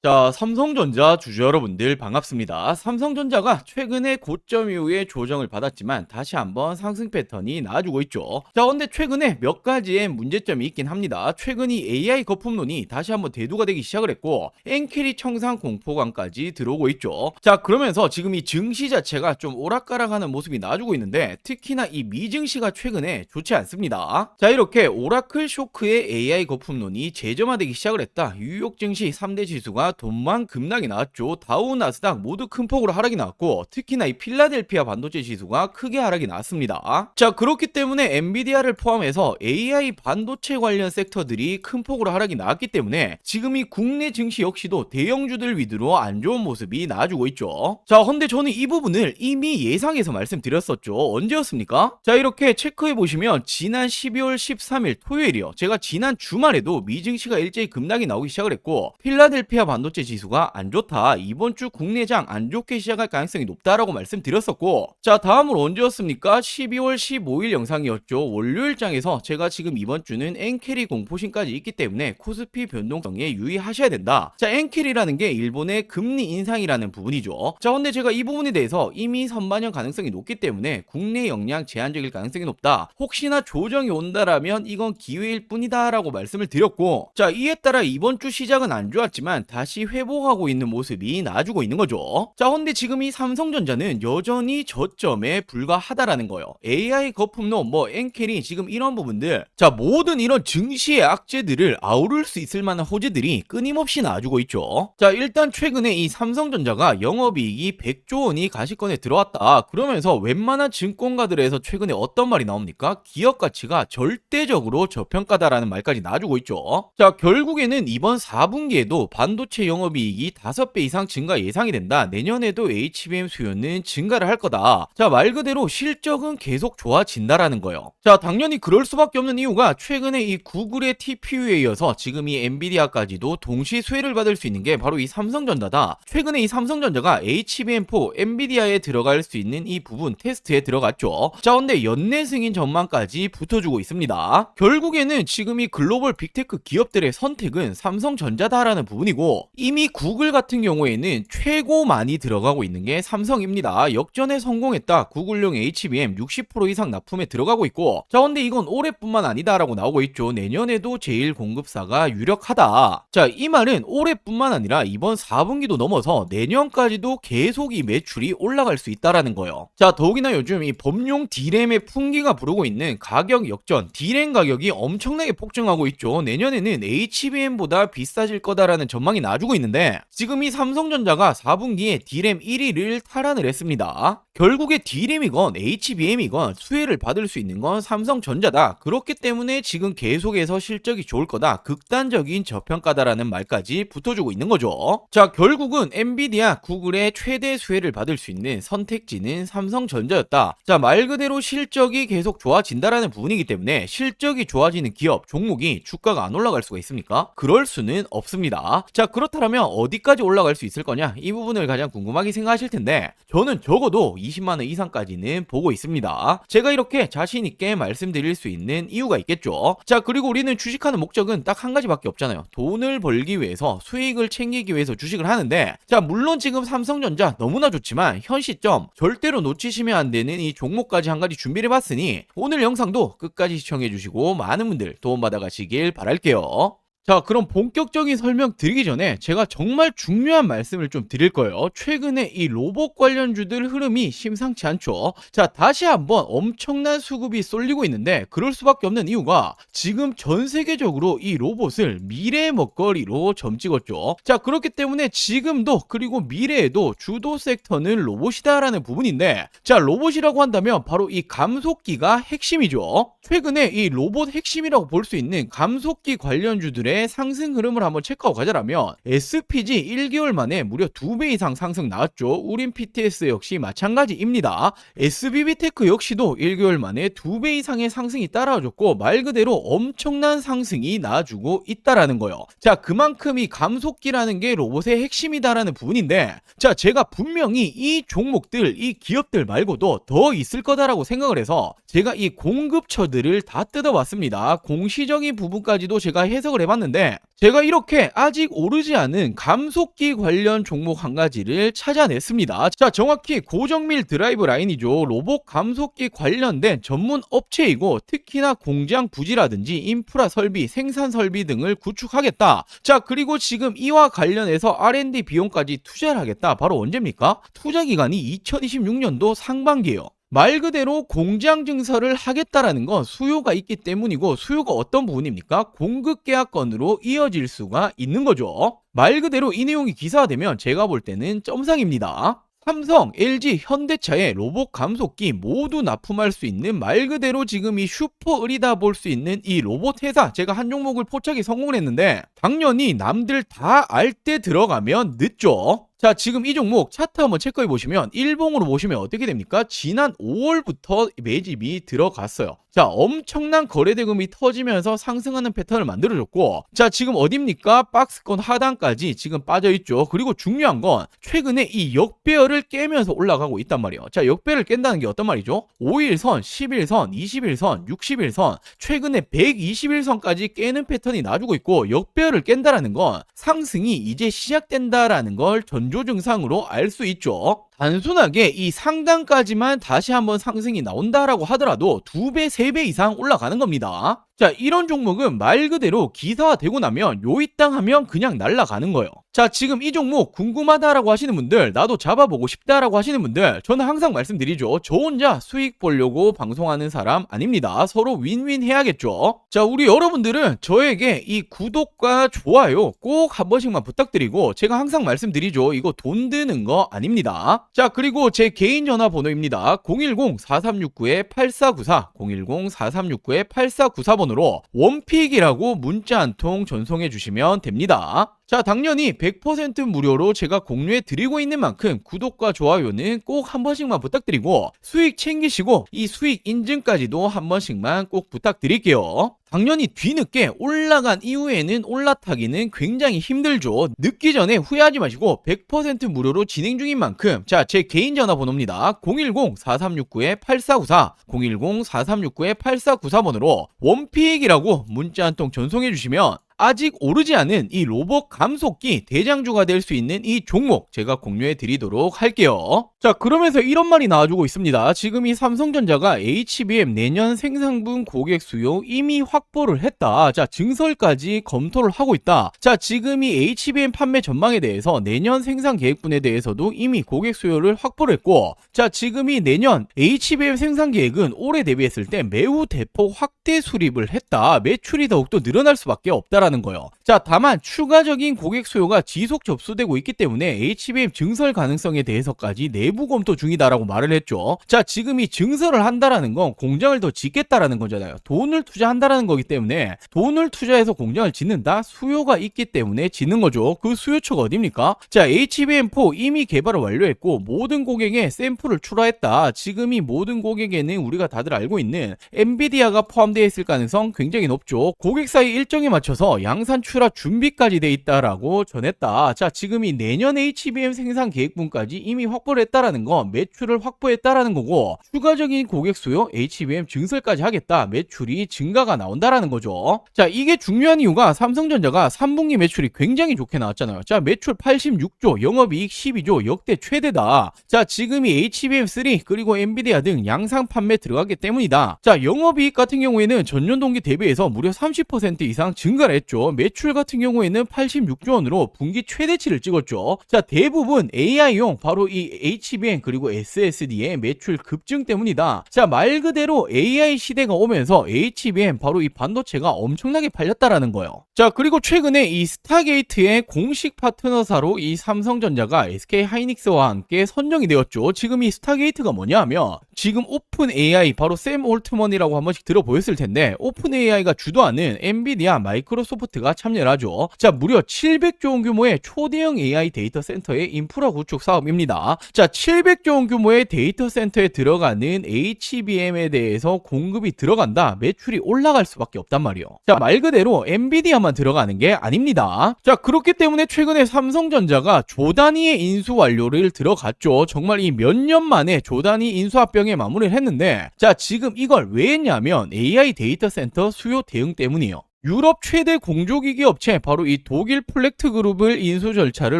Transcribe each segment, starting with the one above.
자, 삼성전자 주주 여러분들 반갑습니다. 삼성전자가 최근에 고점 이후에 조정을 받았지만 다시 한번 상승 패턴이 나와주고 있죠. 자, 근데 최근에 몇 가지의 문제점이 있긴 합니다. 최근 이 AI 거품론이 다시 한번 대두가 되기 시작을 했고 엔캐리 청산 공포감까지 들어오고 있죠. 자, 그러면서 지금 이 증시 자체가 좀 오락가락하는 모습이 나와주고 있는데 특히나 이 미증시가 최근에 좋지 않습니다. 자, 이렇게 오라클 쇼크의 AI 거품론이 재점화되기 시작을 했다. 뉴욕 증시 3대 지수가 돈만 급락이 나왔죠. 다우 나스닥 모두 큰 폭으로 하락이 나왔고 특히나 이 필라델피아 반도체 지수가 크게 하락이 나왔습니다. 자, 그렇기 때문에 엔비디아를 포함해서 AI 반도체 관련 섹터들이 큰 폭으로 하락이 나왔기 때문에 지금 이 국내 증시 역시도 대형주들 위주로 안 좋은 모습이 나와주고 있죠. 자, 근데 저는 이 부분을 이미 예상해서 말씀드렸었죠. 언제였습니까? 자, 이렇게 체크해 보시면 지난 12월 13일 토요일이요. 제가 지난 주말에도 미증시가 일제히 급락이 나오기 시작을 했고 필라델피아 반도체 지수가 안 좋다. 이번 주 국내장 안 좋게 시작할 가능성이 높다라고 말씀드렸었고, 자, 다음으로 언제였습니까? 12월 15일 영상이었죠. 월요일장에서 제가 지금 이번 주는 엔캐리 공포심까지 있기 때문에 코스피 변동성에 유의하셔야 된다. 자, 엔캐리라는 게 일본의 금리 인상이라는 부분이죠. 자, 근데 제가 이 부분에 대해서 이미 선반영 가능성이 높기 때문에 국내 역량 제한적일 가능성이 높다. 혹시나 조정이 온다라면 이건 기회일 뿐이다라고 말씀을 드렸고, 자, 이에 따라 이번 주 시작은 안 좋았지만 다시 회복하고 있는 모습이 나와주고 있는 거죠. 자, 근데 지금 이 삼성전자는 여전히 저점에 불과하다라는 거예요. AI 거품론, 엔캐리 지금 이런 부분들, 자, 모든 이런 증시의 악재들을 아우를 수 있을 만한 호재들이 끊임없이 나와주고 있죠. 자, 일단 최근에 이 삼성전자가 영업이익이 100조 원이 가시권에 들어왔다. 그러면서 웬만한 증권가들에서 최근에 어떤 말이 나옵니까? 기업 가치가 절대적으로 저평가다라는 말까지 나와주고 있죠. 자, 결국에는 이번 4분기에도 반도체 영업이익이 5배 이상 증가 예상이 된다. 내년에도 HBM 수요는 증가를 할 거다. 자, 말 그대로 실적은 계속 좋아진다라는 거예요. 자, 당연히 그럴 수밖에 없는 이유가 최근에 이 구글의 TPU에 이어서 지금 이 엔비디아까지도 동시 수혜를 받을 수 있는 게 바로 이 삼성전자다. 최근에 이 삼성전자가 HBM4 엔비디아에 들어갈 수 있는 이 부분 테스트에 들어갔죠. 자, 근데 연내 승인 전망까지 붙어주고 있습니다. 결국에는 지금 이 글로벌 빅테크 기업들의 선택은 삼성전자다라는 부분이고 이미 구글 같은 경우에는 최고 많이 들어가고 있는 게 삼성입니다. 역전에 성공했다. 구글용 HBM 60% 이상 납품에 들어가고 있고, 자, 근데 이건 올해뿐만 아니다라고 나오고 있죠. 내년에도 제일 공급사가 유력하다. 자, 이 말은 올해뿐만 아니라 이번 4분기도 넘어서 내년까지도 계속 이 매출이 올라갈 수 있다라는 거예요. 자, 더욱이나 요즘 이 범용 D램의 풍기가 부르고 있는 가격 역전, D램 가격이 엄청나게 폭증하고 있죠. 내년에는 HBM보다 비싸질 거다라는 전망이 나와주고 있는데 지금 이 삼성전자가 4분기에 D램 1위를 탈환을 했습니다. 결국에 D램이건 HBM이건 수혜를 받을 수 있는 건 삼성전자다. 그렇기 때문에 지금 계속해서 실적이 좋을 거다. 극단적인 저평가다라는 말까지 붙어주고 있는 거죠. 자, 결국은 엔비디아, 구글의 최대 수혜를 받을 수 있는 선택지는 삼성전자였다. 자, 말 그대로 실적이 계속 좋아진다라는 부분이기 때문에 실적이 좋아지는 기업, 종목이 주가가 안 올라갈 수가 있습니까? 그럴 수는 없습니다. 자, 그렇다면 어디까지 올라갈 수 있을 거냐? 이 부분을 가장 궁금하게 생각하실 텐데 저는 적어도 20만원 이상까지는 보고 있습니다. 제가 이렇게 자신있게 말씀드릴 수 있는 이유가 있겠죠. 자, 그리고 우리는 주식하는 목적은 딱 한 가지밖에 없잖아요. 돈을 벌기 위해서, 수익을 챙기기 위해서 주식을 하는데, 자, 물론 지금 삼성전자 너무나 좋지만 현 시점 절대로 놓치시면 안 되는 이 종목까지 한 가지 준비를 해봤으니 오늘 영상도 끝까지 시청해주시고 많은 분들 도움받아 가시길 바랄게요. 자, 그럼 본격적인 설명 드리기 전에 제가 정말 중요한 말씀을 좀 드릴 거예요. 최근에 이 로봇 관련주들 흐름이 심상치 않죠. 자, 다시 한번 엄청난 수급이 쏠리고 있는데 그럴 수밖에 없는 이유가 지금 전 세계적으로 이 로봇을 미래의 먹거리로 점찍었죠. 자, 그렇기 때문에 지금도 그리고 미래에도 주도 섹터는 로봇이다라는 부분인데, 자, 로봇이라고 한다면 바로 이 감속기가 핵심이죠. 최근에 이 로봇 핵심이라고 볼 수 있는 감속기 관련주들의 상승 흐름을 한번 체크하고 가자라면 SPG 1개월 만에 무려 2배 이상 상승 나왔죠. 우린 PTS 역시 마찬가지입니다. SBB테크 역시도 1개월 만에 2배 이상의 상승이 따라와줬고 말 그대로 엄청난 상승이 나와주고 있다라는 거예요. 자, 그만큼 이 감속기라는 게 로봇의 핵심이다라는 부분인데, 자, 제가 분명히 이 종목들, 이 기업들 말고도 더 있을 거다라고 생각을 해서 제가 이 공급처들을 다 뜯어봤습니다. 공시적인 부분까지도 제가 해석을 해봤는데 찾아봤는데 제가 이렇게 아직 오르지 않은 감속기 관련 종목 한 가지를 찾아냈습니다. 자, 정확히 고정밀 드라이브 라인이죠. 로봇 감속기 관련된 전문 업체이고 특히나 공장 부지라든지 인프라 설비, 생산 설비 등을 구축하겠다. 자, 그리고 지금 이와 관련해서 R&D 비용까지 투자를 하겠다. 바로 언제입니까? 투자 기간이 2026년도 상반기예요. 말 그대로 공장 증설을 하겠다라는 건 수요가 있기 때문이고, 수요가 어떤 부분입니까? 공급 계약건으로 이어질 수가 있는 거죠. 말 그대로 이 내용이 기사화되면 제가 볼 때는 점상입니다. 삼성, LG, 현대차의 로봇 감속기 모두 납품할 수 있는 말 그대로 지금 이 슈퍼을이다 볼 수 있는 이 로봇 회사, 제가 한 종목을 포착이 성공을 했는데 당연히 남들 다 알 때 들어가면 늦죠. 자, 지금 이 종목 차트 한번 체크해 보시면 일봉으로 보시면 어떻게 됩니까? 지난 5월부터 매집이 들어갔어요. 자, 엄청난 거래 대금이 터지면서 상승하는 패턴을 만들어줬고, 자, 지금 어딥니까? 박스권 하단까지 지금 빠져있죠. 그리고 중요한 건 최근에 이 역배열을 깨면서 올라가고 있단 말이에요. 자, 역배열을 깬다는 게 어떤 말이죠? 5일선, 10일선, 20일선, 60일선, 최근에 120일선까지 깨는 패턴이 나주고 있고, 역배열을 깬다라는 건 상승이 이제 시작된다라는 걸 전조 증상으로 알 수 있죠. 단순하게 이 상단까지만 다시 한번 상승이 나온다라고 하더라도 2배, 3배 이상 올라가는 겁니다. 자, 이런 종목은 말 그대로 기사화되고 나면 요이땅 하면 그냥 날아가는 거예요. 자, 지금 이 종목 궁금하다라고 하시는 분들, 나도 잡아보고 싶다라고 하시는 분들, 저는 항상 말씀드리죠. 저 혼자 수익 보려고 방송하는 사람 아닙니다. 서로 윈윈 해야겠죠. 자, 우리 여러분들은 저에게 이 구독과 좋아요 꼭 한 번씩만 부탁드리고, 제가 항상 말씀드리죠. 이거 돈 드는 거 아닙니다. 자, 그리고 제 개인 전화번호입니다. 010-4369-8494, 010-4369-8494번으로 원픽이라고 문자 한 통 전송해 주시면 됩니다. 자, 당연히 100% 무료로 제가 공유해 드리고 있는 만큼 구독과 좋아요는 꼭 한 번씩만 부탁드리고, 수익 챙기시고 이 수익 인증까지도 한 번씩만 꼭 부탁드릴게요. 당연히 뒤늦게 올라간 이후에는 올라타기는 굉장히 힘들죠. 늦기 전에 후회하지 마시고 100% 무료로 진행 중인 만큼, 자, 제 개인 전화번호입니다. 010-4369-8494, 010-4369-8494번으로 원픽이라고 문자 한 통 전송해 주시면 아직 오르지 않은 이 로봇 감속기 대장주가 될 수 있는 이 종목 제가 공유해 드리도록 할게요. 자, 그러면서 이런 말이 나와주고 있습니다. 지금 이 삼성전자가 HBM 내년 생산분 고객 수요 이미 확보를 했다. 자, 증설까지 검토를 하고 있다. 자, 지금 이 HBM 판매 전망에 대해서 내년 생산 계획분에 대해서도 이미 고객 수요를 확보를 했고, 자, 지금 이 내년 HBM 생산 계획은 올해 대비했을 때 매우 대폭 확대 수립을 했다. 매출이 더욱더 늘어날 수밖에 없다라는 거예요. 자, 다만 추가적인 고객 수요가 지속 접수되고 있기 때문에 HBM 증설 가능성에 대해서까지 내부 검토 중이다라고 말을 했죠. 자, 지금 이 증설을 한다라는 건 공장을 더 짓겠다라는 거잖아요. 돈을 투자한다라는 거기 때문에, 돈을 투자해서 공장을 짓는다? 수요가 있기 때문에 짓는 거죠. 그 수요처가 어딥니까? 자, HBM4 이미 개발을 완료했고 모든 고객에 샘플을 출하했다. 지금 이 모든 고객에는 우리가 다들 알고 있는 엔비디아가 포함되어 있을 가능성 굉장히 높죠. 고객사의 일정에 맞춰서 양산 출하 준비까지 돼 있다라고 전했다. 자, 지금 이 내년 HBM 생산 계획분까지 이미 확보를 했다라는 건 매출을 확보했다라는 거고, 추가적인 고객 수요 HBM 증설까지 하겠다. 매출이 증가가 나온다라는 거죠. 자, 이게 중요한 이유가 삼성전자가 3분기 매출이 굉장히 좋게 나왔잖아요. 자, 매출 86조, 영업이익 12조, 역대 최대다. 자, 지금 이 HBM3 그리고 엔비디아 등 양상 판매 들어가기 때문이다. 자, 영업이익 같은 경우에는 전년 동기 대비해서 무려 30% 이상 증가를 했죠. 매출 같은 경우에는 86조 원으로 분기 최대치를 찍었죠. 자, 대부분 AI용 바로 이 HBM 그리고 SSD의 매출 급증 때문이다. 자, 말 그대로 AI 시대가 오면서 HBM 바로 이 반도체가 엄청나게 팔렸다라는 거예요. 자, 그리고 최근에 이 스타게이트의 공식 파트너사로 이 삼성전자가 SK 하이닉스와 함께 선정이 되었죠. 지금 이 스타게이트가 뭐냐 하면, 지금 오픈 AI 바로 샘 올트먼이라고 한 번씩 들어보였을 텐데, 오픈 AI가 주도하는 엔비디아, 마이크로소프트가 참여를 하죠. 자, 무려 700조 원 규모의 초대형 AI 데이터 센터의 인프라 구축 사업입니다. 자, 700조 원 규모의 데이터 센터에 들어가는 HBM에 대해서 공급이 들어간다. 매출이 올라갈 수밖에 없단 말이에요. 자, 말 그대로 엔비디아만 들어가는 게 아닙니다. 자, 그렇기 때문에 최근에 삼성전자가 조 단위의 인수 완료를 들어갔죠. 정말 이 몇 년 만에 조 단위 인수 합병에 마무리를 했는데, 자, 지금 이걸 왜 했냐면 AI 데이터 센터 수요 대응 때문이에요. 유럽 최대 공조기기 업체 바로 이 독일 플렉트 그룹을 인수 절차를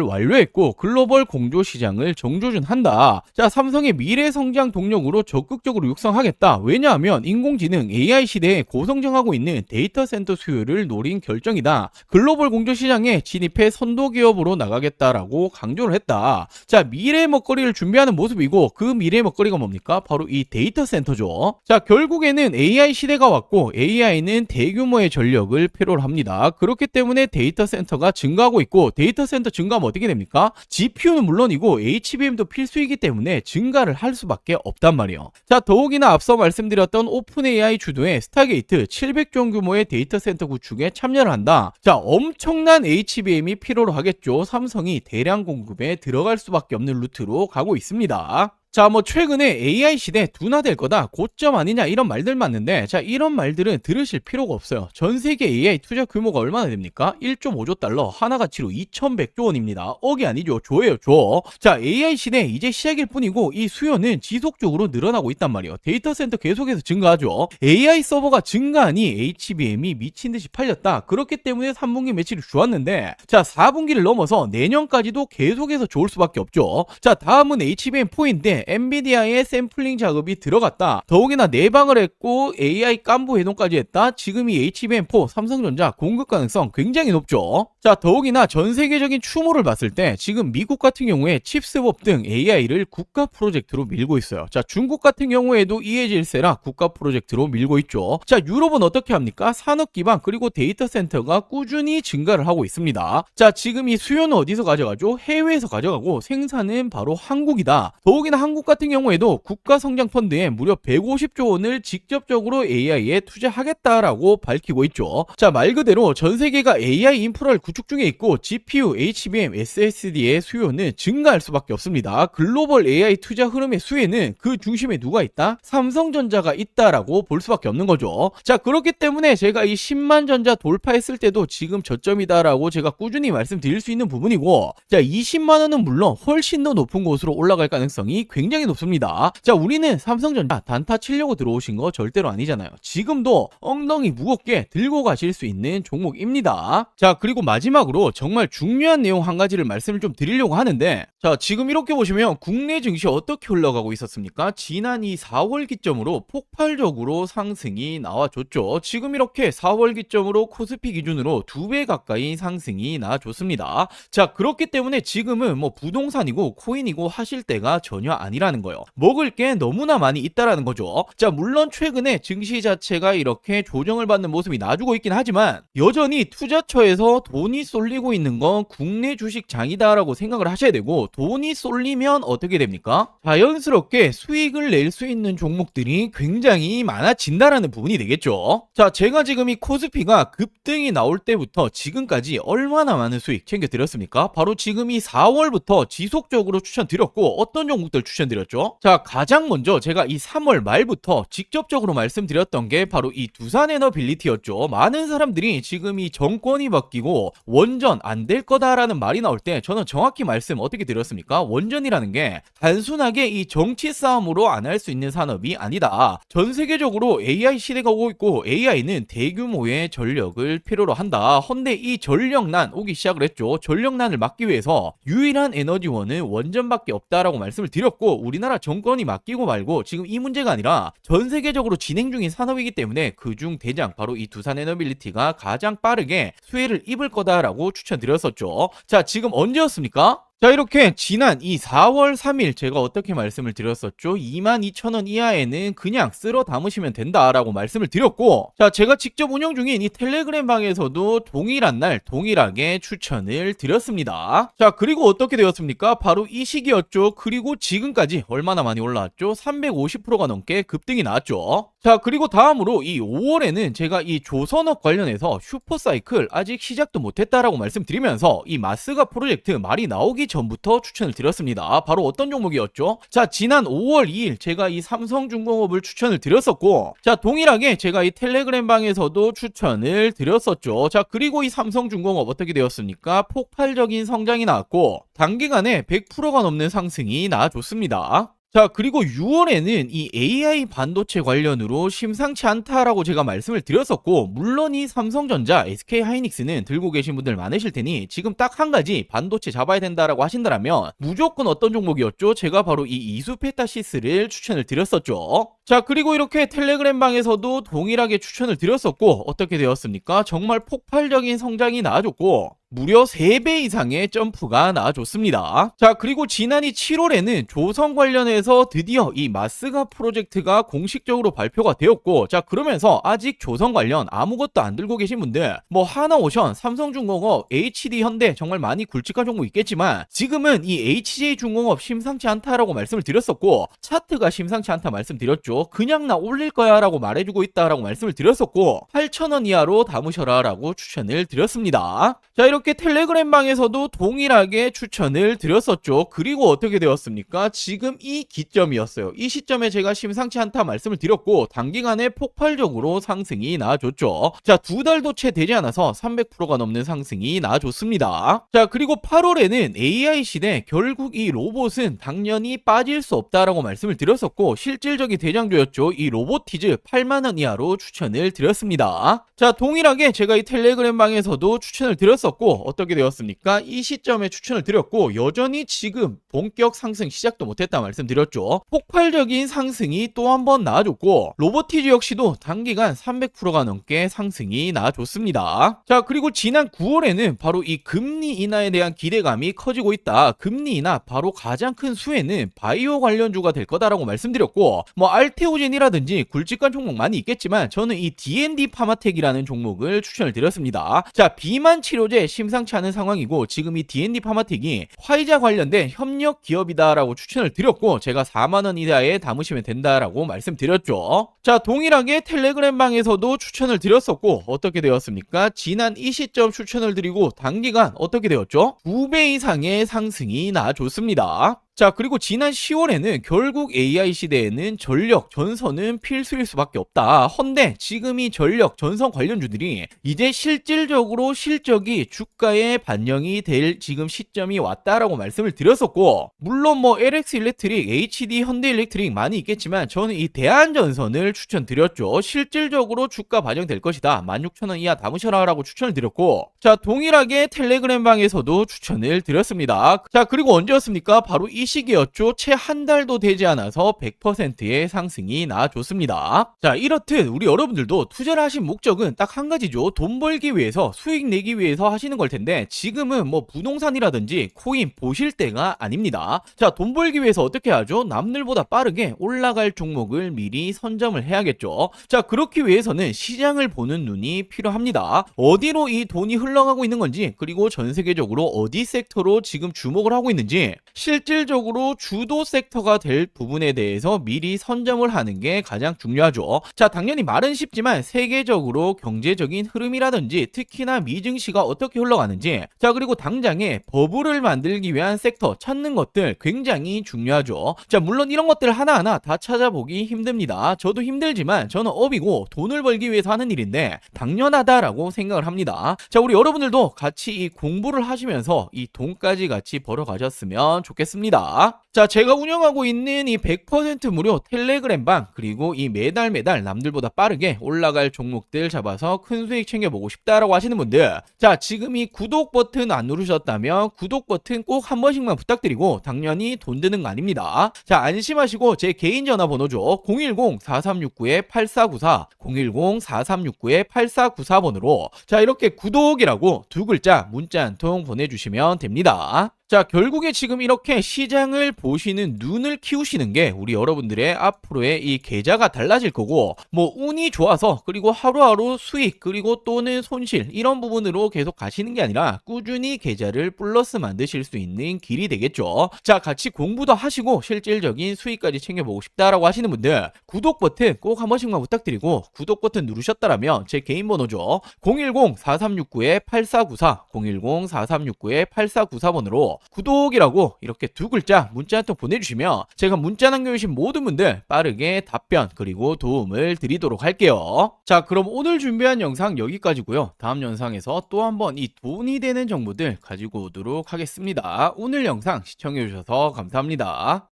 완료했고 글로벌 공조 시장을 정조준한다. 자, 삼성의 미래 성장 동력으로 적극적으로 육성하겠다. 왜냐하면 인공지능 AI 시대에 고성장하고 있는 데이터 센터 수요를 노린 결정이다. 글로벌 공조 시장에 진입해 선도 기업으로 나가겠다라고 강조를 했다. 자, 미래 먹거리를 준비하는 모습이고 그 미래 먹거리가 뭡니까? 바로 이 데이터 센터죠. 자, 결국에는 AI 시대가 왔고 AI는 대규모의 전력을 필요로 합니다. 그렇기 때문에 데이터 센터가 증가하고 있고 데이터 센터 증가하면 어떻게 됩니까? GPU는 물론이고 HBM도 필수이기 때문에 증가를 할 수밖에 없단 말이에요. 자, 더욱이나 앞서 말씀드렸던 오픈 AI 주도의 스타게이트 700조 원 규모의 데이터 센터 구축에 참여를 한다. 자, 엄청난 HBM이 필요로 하겠죠. 삼성이 대량 공급에 들어갈 수밖에 없는 루트로 가고 있습니다. 자, 뭐 최근에 AI 시대 둔화될 거다, 고점 아니냐 이런 말들 많는데, 자, 이런 말들은 들으실 필요가 없어요. 전 세계 AI 투자 규모가 얼마나 됩니까? 1.5조 달러, 하나 가치로 2100조 원입니다. 억이 아니죠. 조예요, 조. 자, AI 시대 이제 시작일 뿐이고 이 수요는 지속적으로 늘어나고 있단 말이에요. 데이터 센터 계속해서 증가하죠. AI 서버가 증가하니 HBM이 미친 듯이 팔렸다. 그렇기 때문에 3분기 매출이 좋았는데, 자, 4분기를 넘어서 내년까지도 계속해서 좋을 수밖에 없죠. 자, 다음은 HBM4인데 엔비디아의 샘플링 작업이 들어갔다. 더욱이나 내방을 했고 AI 깐부 해동까지 했다. 지금 이 HBM4 삼성전자 공급 가능성 굉장히 높죠. 자, 더욱이나 전 세계적인 추모를 봤을 때 지금 미국 같은 경우에 칩스법 등 AI를 국가 프로젝트로 밀고 있어요. 자, 중국 같은 경우에도 이해질세라 국가 프로젝트로 밀고 있죠. 자, 유럽은 어떻게 합니까? 산업 기반 그리고 데이터 센터가 꾸준히 증가를 하고 있습니다. 자, 지금 이 수요는 어디서 가져가죠? 해외에서 가져가고 생산은 바로 한국이다. 더욱이나 한국 같은 경우에도 국가성장펀드에 무려 150조 원을 직접적으로 AI에 투자하겠다라고 밝히고 있죠. 자, 말 그대로 전 세계가 AI 인프라를 구축 중에 있고 GPU, HBM, SSD의 수요는 증가할 수밖에 없습니다. 글로벌 AI 투자 흐름의 수혜는 그 중심에 누가 있다? 삼성전자가 있다라고 볼 수밖에 없는 거죠. 자, 그렇기 때문에 제가 이 10만 전자 돌파했을 때도 지금 저점이다라고 제가 꾸준히 말씀드릴 수 있는 부분이고, 자, 20만 원은 물론 훨씬 더 높은 곳으로 올라갈 가능성이 굉장히 높습니다. 자, 우리는 삼성전자 단타 치려고 들어오신 거 절대로 아니잖아요. 지금도 엉덩이 무겁게 들고 가실 수 있는 종목입니다. 자, 그리고 마지막으로 정말 중요한 내용 한 가지를 말씀을 좀 드리려고 하는데, 자, 지금 이렇게 보시면 국내 증시 어떻게 흘러가고 있었습니까? 지난 이 4월 기점으로 폭발적으로 상승이 나와줬죠. 지금 이렇게 4월 기점으로 코스피 기준으로 2배 가까이 상승이 나와줬습니다. 자, 그렇기 때문에 지금은 뭐 부동산이고 코인이고 하실 때가 전혀 아니라는 거예요. 먹을 게 너무나 많이 있다라는 거죠. 자, 물론 최근에 증시 자체가 이렇게 조정을 받는 모습이 나주고 있긴 하지만 여전히 투자처에서 돈이 쏠리고 있는 건 국내 주식장이다라고 생각을 하셔야 되고, 돈이 쏠리면 어떻게 됩니까? 자연스럽게 수익을 낼 수 있는 종목들이 굉장히 많아진다라는 부분이 되겠죠. 자, 제가 지금 이 코스피가 급등이 나올 때부터 지금까지 얼마나 많은 수익 챙겨드렸습니까? 바로 지금 이 4월부터 지속적으로 추천드렸고, 어떤 종목들 추천드렸죠? 자, 가장 먼저 제가 이 3월 말부터 직접적으로 말씀드렸던 게 바로 이 두산에너빌리티였죠. 많은 사람들이 지금 이 정권이 바뀌고 원전 안 될 거다라는 말이 나올 때 저는 정확히 말씀 어떻게 드렸습니까? 원전이라는 게 단순하게 이 정치 싸움으로 안 할 수 있는 산업이 아니다. 전 세계적으로 AI 시대가 오고 있고 AI는 대규모의 전력을 필요로 한다. 헌데 이 전력난 오기 시작을 했죠. 전력난을 막기 위해서 유일한 에너지원은 원전밖에 없다라고 말씀을 드렸고, 우리나라 정권이 맡기고 말고 지금 이 문제가 아니라 전 세계적으로 진행 중인 산업이기 때문에 그중 대장 바로 이 두산에너빌리티가 가장 빠르게 수혜를 입을 거다라고 추천드렸었죠. 자, 지금 언제였습니까? 자, 이렇게 지난 이 4월 3일 제가 어떻게 말씀을 드렸었죠? 22,000원 이하에는 그냥 쓸어 담으시면 된다라고 말씀을 드렸고, 자, 제가 직접 운영 중인 이 텔레그램 방에서도 동일한 날 동일하게 추천을 드렸습니다. 자, 그리고 어떻게 되었습니까? 바로 이 시기였죠. 그리고 지금까지 얼마나 많이 올라왔죠? 350%가 넘게 급등이 나왔죠. 자, 그리고 다음으로 이 5월에는 제가 이 조선업 관련해서 슈퍼사이클 아직 시작도 못했다라고 말씀드리면서 이 마스가 프로젝트 말이 나오기 전부터 추천을 드렸습니다. 바로 어떤 종목이었죠? 자, 지난 5월 2일 제가 이 삼성중공업을 추천을 드렸었고, 자, 동일하게 제가 이 텔레그램 방에서도 추천을 드렸었죠. 자, 그리고 이 삼성중공업 어떻게 되었습니까? 폭발적인 성장이 나왔고 단기간에 100%가 넘는 상승이 나와줬습니다. 자, 그리고 6월에는 이 AI 반도체 관련으로 심상치 않다라고 제가 말씀을 드렸었고, 물론 이 삼성전자, SK하이닉스는 들고 계신 분들 많으실 테니 지금 딱 한 가지 반도체 잡아야 된다라고 하신다면 무조건 어떤 종목이었죠? 제가 바로 이 이수페타시스를 추천을 드렸었죠. 자, 그리고 이렇게 텔레그램 방에서도 동일하게 추천을 드렸었고, 어떻게 되었습니까? 정말 폭발적인 성장이 나와줬고, 무려 3배 이상의 점프가 나와줬습니다. 자, 그리고 지난해 7월에는 조선 관련해서 드디어 이 마스가 프로젝트가 공식적으로 발표가 되었고, 자, 그러면서 아직 조선 관련 아무것도 안 들고 계신 분들, 뭐 하나오션, 삼성중공업, HD현대 정말 많이 굵직한 종목 있겠지만 지금은 이 HJ중공업 심상치 않다라고 말씀을 드렸었고, 차트가 심상치 않다 말씀드렸죠. 그냥 나 올릴 거야 라고 말해주고 있다라고 말씀을 드렸었고, 8,000원 이하로 담으셔라 라고 추천을 드렸습니다. 자, 이렇게 텔레그램 방에서도 동일하게 추천을 드렸었죠. 그리고 어떻게 되었습니까? 지금 이 기점이었어요. 이 시점에 제가 심상치 않다 말씀을 드렸고, 단기간에 폭발적으로 상승이 나와줬죠. 자, 2달도 채 되지 않아서 300%가 넘는 상승이 나와줬습니다. 자, 그리고 8월에는 AI 시대, 결국 이 로봇은 당연히 빠질 수 없다라고 말씀을 드렸었고, 실질적인 대장주였죠. 이 로보티즈 8만원 이하로 추천을 드렸습니다. 자, 동일하게 제가 이 텔레그램 방에서도 추천을 드렸었고, 어떻게 되었습니까? 이 시점에 추천을 드렸고, 여전히 지금 본격 상승 시작도 못했다 말씀드렸죠. 폭발적인 상승이 또 한 번 나와줬고, 로보티즈 역시도 단기간 300%가 넘게 상승이 나와줬습니다. 자, 그리고 지난 9월에는 바로 이 금리 인하에 대한 기대감이 커지고 있다. 금리 인하 바로 가장 큰 수혜는 바이오 관련주가 될 거다라고 말씀드렸고, 뭐 알테오젠이라든지 굵직한 종목 많이 있겠지만 저는 이 D&D 파마텍이라는 종목을 추천을 드렸습니다. 자, 비만 치료제 심상치 않은 상황이고, 지금 이 D&D 파마텍이 화이자 관련된 협력 기업이다라고 추천을 드렸고, 제가 4만원 이하에 담으시면 된다라고 말씀드렸죠. 자, 동일하게 텔레그램 방에서도 추천을 드렸었고, 어떻게 되었습니까? 지난 이 시점 추천을 드리고 단기간 어떻게 되었죠? 2배 이상의 상승이 나와줬습니다. 자, 그리고 지난 10월에는 결국 AI 시대에는 전력, 전선은 필수일 수밖에 없다. 헌데 지금 이 전력, 전선 관련주들이 이제 실질적으로 실적이 주가에 반영이 될 지금 시점이 왔다라고 말씀을 드렸었고, 물론 뭐 LX 일렉트릭, HD 현대 일렉트릭 많이 있겠지만 저는 이 대한전선을 추천드렸죠. 실질적으로 주가 반영될 것이다. 16,000원 이하 담으셔라 라고 추천을 드렸고, 자, 동일하게 텔레그램 방에서도 추천을 드렸습니다. 자, 그리고 언제였습니까? 바로 이 시기였죠. 채 한 달도 되지 않아서 100%의 상승이 나와줬습니다. 자, 이렇듯 우리 여러분들도 투자를 하신 목적은 딱 한 가지죠. 돈 벌기 위해서, 수익 내기 위해서 하시는 걸 텐데, 지금은 뭐 부동산이라든지 코인 보실 때가 아닙니다. 자, 돈 벌기 위해서 어떻게 하죠? 남들보다 빠르게 올라갈 종목을 미리 선점을 해야겠죠. 자, 그렇기 위해서는 시장을 보는 눈이 필요합니다. 어디로 이 돈이 흘러가고 있는 건지, 그리고 전 세계적으로 어디 섹터로 지금 주목을 하고 있는지, 실질적으로 주도 섹터가 될 부분에 대해서 미리 선점을 하는 게 가장 중요하죠. 자, 당연히 말은 쉽지만 세계적으로 경제적인 흐름이라든지 특히나 미증시가 어떻게 흘러가는지, 자, 그리고 당장에 버블을 만들기 위한 섹터 찾는 것들 굉장히 중요하죠. 자, 물론 이런 것들 하나하나 다 찾아보기 힘듭니다. 저도 힘들지만 저는 업이고 돈을 벌기 위해서 하는 일인데 당연하다라고 생각을 합니다. 자, 우리 여러분들도 같이 이 공부를 하시면서 이 돈까지 같이 벌어가셨으면 좋겠습니다. 자, 제가 운영하고 있는 이 100% 무료 텔레그램 방, 그리고 이 매달 남들보다 빠르게 올라갈 종목들 잡아서 큰 수익 챙겨보고 싶다라고 하시는 분들, 자, 지금 이 구독 버튼 안 누르셨다면 구독 버튼 꼭 한 번씩만 부탁드리고, 당연히 돈 드는 거 아닙니다. 자, 안심하시고 제 개인 전화번호죠. 010-4369-8494, 010-4369-8494번으로 자, 이렇게 구독이라고 두 글자 문자 한 통 보내주시면 됩니다. 자, 결국에 지금 이렇게 시장을 보시는 눈을 키우시는 게 우리 여러분들의 앞으로의 이 계좌가 달라질 거고, 뭐 운이 좋아서 그리고 하루하루 수익 그리고 또는 손실 이런 부분으로 계속 가시는 게 아니라 꾸준히 계좌를 플러스 만드실 수 있는 길이 되겠죠. 자, 같이 공부도 하시고 실질적인 수익까지 챙겨보고 싶다라고 하시는 분들, 구독 버튼 꼭 한 번씩만 부탁드리고, 구독 버튼 누르셨다라면 제 개인 번호죠. 010-4369-8494, 010-4369-8494번으로 구독이라고 이렇게 두 글자 문자 한 통 보내주시면 제가 문자 남겨주신 모든 분들 빠르게 답변 그리고 도움을 드리도록 할게요. 자, 그럼 오늘 준비한 영상 여기까지고요. 다음 영상에서 또 한번 이 돈이 되는 정보들 가지고 오도록 하겠습니다. 오늘 영상 시청해주셔서 감사합니다.